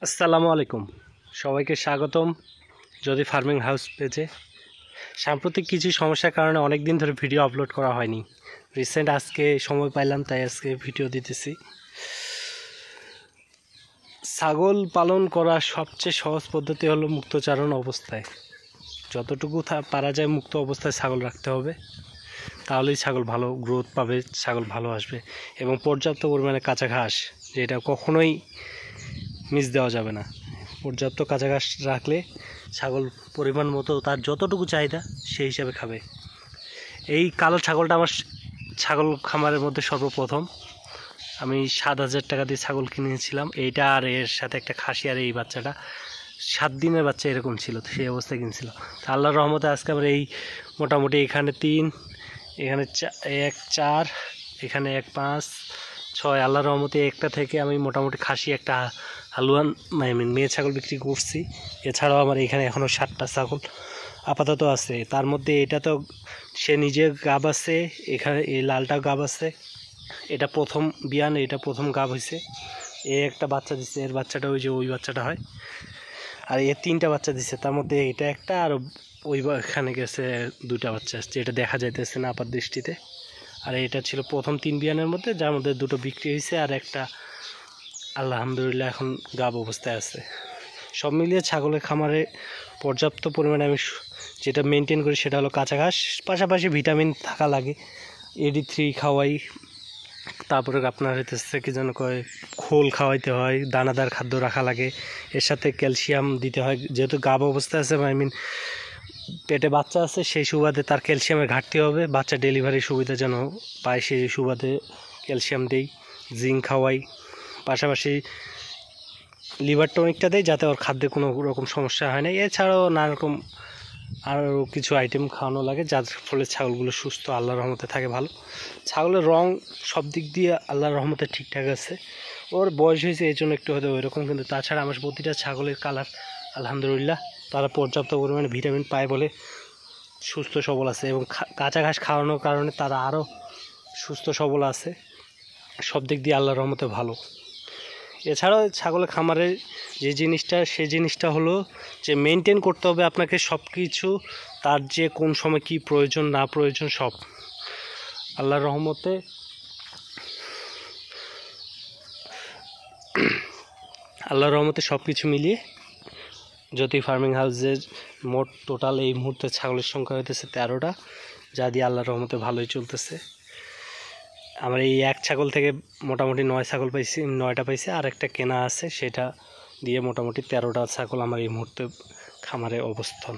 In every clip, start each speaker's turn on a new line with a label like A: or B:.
A: আসসালামু আলাইকুম, সবাইকে স্বাগতম যদি ফার্মিং হাউস পেজে। সাম্প্রতিক কিছু সমস্যার কারণে অনেক দিন ধরে ভিডিও আপলোড করা হয়নি। রিসেন্ট আজকে সময় পাইলাম, তাই আজকে ভিডিও দিতেছি। ছাগল পালন করার সবচেয়ে সহজ পদ্ধতি হলো মুক্তচারণ অবস্থায়। যতটুকু পারা যায় মুক্ত অবস্থায় ছাগল রাখতে হবে, তাহলেই ছাগল ভালো গ্রোথ পাবে, ছাগল ভালো আসবে। এবং পর্যাপ্ত পরিমাণে কাঁচা ঘাস, যেটা কখনোই মিস দেওয়া যাবে না। পর্যাপ্ত কাঁচা ঘাস রাখলে ছাগল পরিমাণ মতো তার যতটুকু চাহিদা সেই হিসাবে খাবে। এই কালো ছাগলটা আমার ছাগল খামারের মধ্যে সর্বপ্রথম আমি 7,000 টাকা দিয়ে ছাগল কিনেছিলাম। এইটা আর এর সাথে একটা খাসি, আর এই বাচ্চাটা 7 দিনের বাচ্চা এরকম ছিল, সেই অবস্থায় কিনছিল। তা আল্লাহর রহমতে আজকে আমরা এই মোটামুটি এখানে 3, এখানে 1, 4, এখানে 1, 5, 6, আল্লাহর রহমতে একটা থেকে আমি মোটামুটি খাসি একটা হালুয়ান মেয়ে ছাগল বিক্রি করছি। এছাড়াও আমার এখানে এখনও 7টা ছাগল আপাতত আছে। তার মধ্যে এটা তো সে নিজে গাব আছে, এখানে এই লালটা গাব আছে, এটা প্রথম বিয়ান, এটা প্রথম গাব হয়েছে। একটা বাচ্চা দিচ্ছে, এর বাচ্চাটা ওই বাচ্চাটা হয়। আর এর 3টা বাচ্চা দিচ্ছে, তার মধ্যে এটা একটা, আর এখানে গেছে 2টা বাচ্চা আসছে, এটা দেখা যাইতেছে না আপাত দৃষ্টিতে। আর এটা ছিল প্রথম 3 বিয়ানের মধ্যে, যার মধ্যে 2টো বিক্রি হয়েছে, আর একটা আলহামদুলিল্লাহ এখন গাব অবস্থায় আছে। সব মিলিয়ে ছাগলের খামারে পর্যাপ্ত পরিমাণে আমি যেটা মেনটেন করি সেটা হলো কাঁচা ঘাস, পাশাপাশি ভিটামিন থাকা লাগে। AD3 খাওয়াই, তারপরে আপনার হইতেছে কি যেন কয় খোল খাওয়াইতে হয়, দানাদার খাদ্য রাখা লাগে, এর সাথে ক্যালসিয়াম দিতে হয়। যেহেতু গাব অবস্থায় আছে, পেটে বাচ্চা আছে, সেই সুবাদে তার ক্যালসিয়ামের ঘাটতি হবে। বাচ্চা ডেলিভারির সুবিধা যেন পায়, সেই সুবাদে ক্যালসিয়াম দেই, জিঙ্ক খাওয়াই, পাশাপাশি লিভার টনিকটা দেয় যাতে ওর খাদ্যে কোনো রকম সমস্যা হয় না। এছাড়াও নানা রকম আরও কিছু আইটেম খাওয়ানো লাগে, যার ফলে ছাগলগুলো সুস্থ আল্লাহর রহমতে থাকে ভালো। ছাগলের রং সব দিক দিয়ে আল্লাহর রহমতে ঠিকঠাক আছে। ওর বয়স হয়েছে এই জন্য একটু হয়তো ওইরকম, কিন্তু তাছাড়া আমার প্রতিটা ছাগলের কালার আলহামদুলিল্লাহ তারা পর্যাপ্ত পরিমাণে ভিটামিন পায় বলে সুস্থ সবল আছে। এবং কাঁচা ঘাস খাওয়ানোর কারণে তারা আরও সুস্থ সবল আছে। সব দিক দিয়ে আল্লাহর রহমতে ভালো। এছাড়াও ছাগলের খামারের যে জিনিসটা, সেই জিনিসটা হলো যে মেনটেন করতে হবে আপনাকে সব কিছু, তার যে কোন সময় কি প্রয়োজন না প্রয়োজন সব আল্লাহর রহমতে সব কিছু মিলিয়ে জ্যোতি ফার্মিং হাউসের মোট টোটাল এই মুহূর্তে ছাগলের সংখ্যা হইতেছে 13টা, যা দিয়ে আল্লাহর রহমতে ভালোই চলতেছে। আমার এই এক ছাগল থেকে মোটামুটি 9 ছাগল পাইছি, 9টা পাইছি, আর একটা কেনা আছে, সেটা দিয়ে মোটামুটি 13টা ছাগল আমার এই মুহূর্তে খামারে অবস্থান।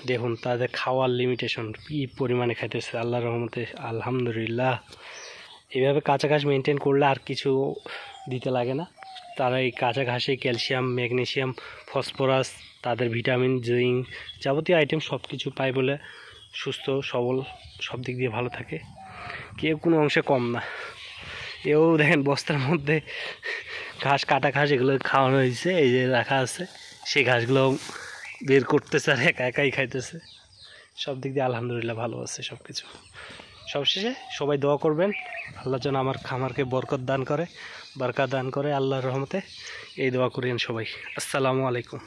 A: দেখুন তাদের খাওয়ার লিমিটেশন কী পরিমাণে খাইতেছে আল্লাহর রহমতে আলহামদুলিল্লাহ। এইভাবে কাঁচা ঘাস মেনটেন করলে আর কিছু দিতে লাগে না। তারা এই কাঁচা ঘাসে ক্যালসিয়াম, ম্যাগনেসিয়াম, ফসফরাস, তাদের ভিটামিন, জিঙ্ক যাবতীয় আইটেম সব কিছু পায় বলে সুস্থ সবল সব দিক দিয়ে ভালো থাকে। কেউ কোনো অংশে কম না। এও দেখেন বস্তার মধ্যে ঘাস, কাটা ঘাস এগুলো খাওয়ানো হয়েছে, এই যে রাখা আছে, সেই ঘাসগুলো বের করতেছে আর একা একাই খাইতেছে। সব দিক দিয়ে আলহামদুলিল্লাহ ভালো আছে সব কিছু। সবশেষে সবাই দোয়া করবেন, আল্লাহ যেন আমার খামারকে বরকত দান করে আল্লাহর রহমতে। এই দোয়া করেন সবাই। আসসালামু আলাইকুম।